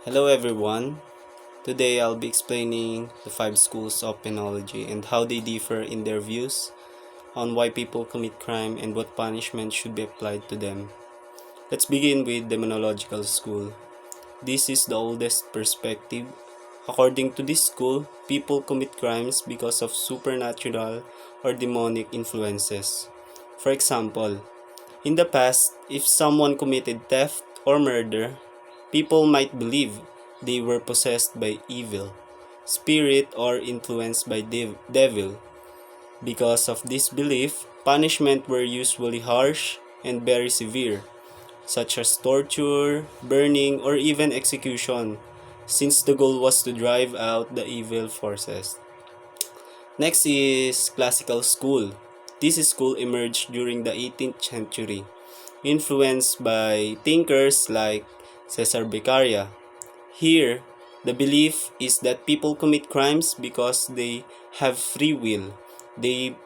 Hello everyone. Today I'll be explaining the 5 schools of Penology and how they differ in their views on why people commit crime and what punishment should be applied to them. Let's begin with the Penological school. This is the oldest perspective. According to this school, people commit crimes because of supernatural or demonic influences. For example, in the past, if someone committed theft or murder, people might believe they were possessed by evil, spirit, or influenced by devil. Because of this belief, punishment were usually harsh and very severe, such as torture, burning, or even execution, since the goal was to drive out the evil forces. Next is classical school. This school emerged during the 18th century, influenced by thinkers like Cesar Beccaria. Here, the belief is that people commit crimes because they have free will. They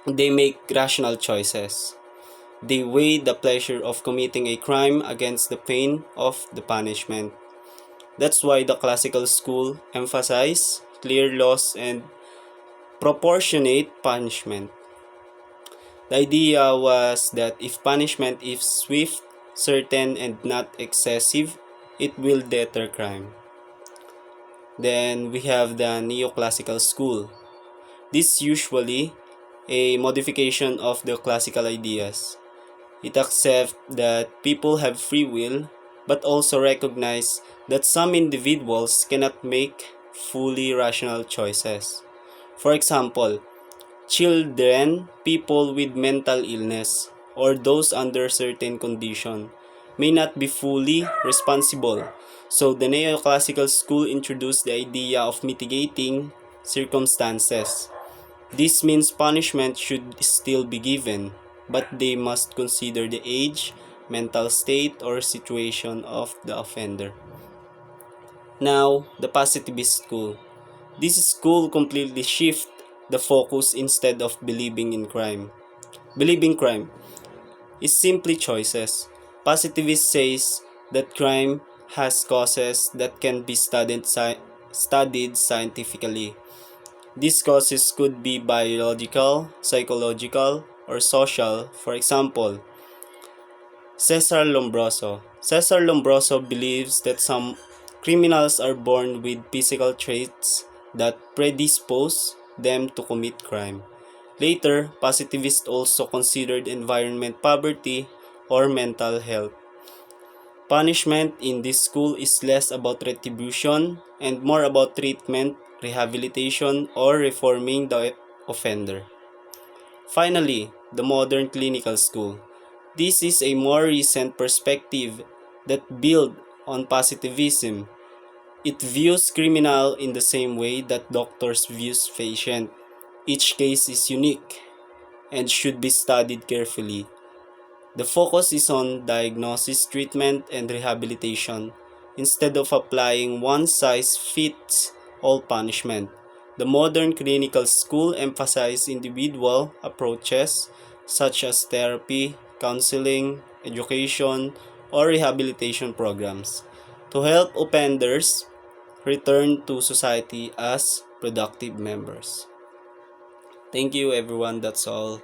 they make rational choices. They weigh the pleasure of committing a crime against the pain of the punishment. That's why the classical school emphasized clear laws and proportionate punishment. The idea was that if punishment is swift, certain, and not excessive, it will deter crime. Then we have the neoclassical school. This is usually a modification of the classical ideas. It accepts that people have free will, but also recognize that some individuals cannot make fully rational choices. For example, children, people with mental illness, or those under certain condition may not be fully responsible. So the neoclassical school introduced the idea of mitigating circumstances. This means punishment should still be given, but they must consider the age, mental state, or situation of the offender. Now, the positivist school. This school completely shifts the focus. Instead of believing crime is simply choices. Positivist says that crime has causes that can be studied scientifically. These causes could be biological, psychological, or social. For example, Cesar Lombroso believes that some criminals are born with physical traits that predispose them to commit crime. Later, positivists also considered environment poverty or mental health. Punishment in this school is less about retribution and more about treatment, rehabilitation, or reforming the offender. Finally, the modern clinical school. This is a more recent perspective that builds on positivism. It views criminal in the same way that doctors view patient. Each case is unique and should be studied carefully. The focus is on diagnosis, treatment, and rehabilitation instead of applying one-size-fits-all punishment. The modern clinical school emphasizes individual approaches such as therapy, counseling, education, or rehabilitation programs to help offenders return to society as productive members. Thank you everyone, that's all.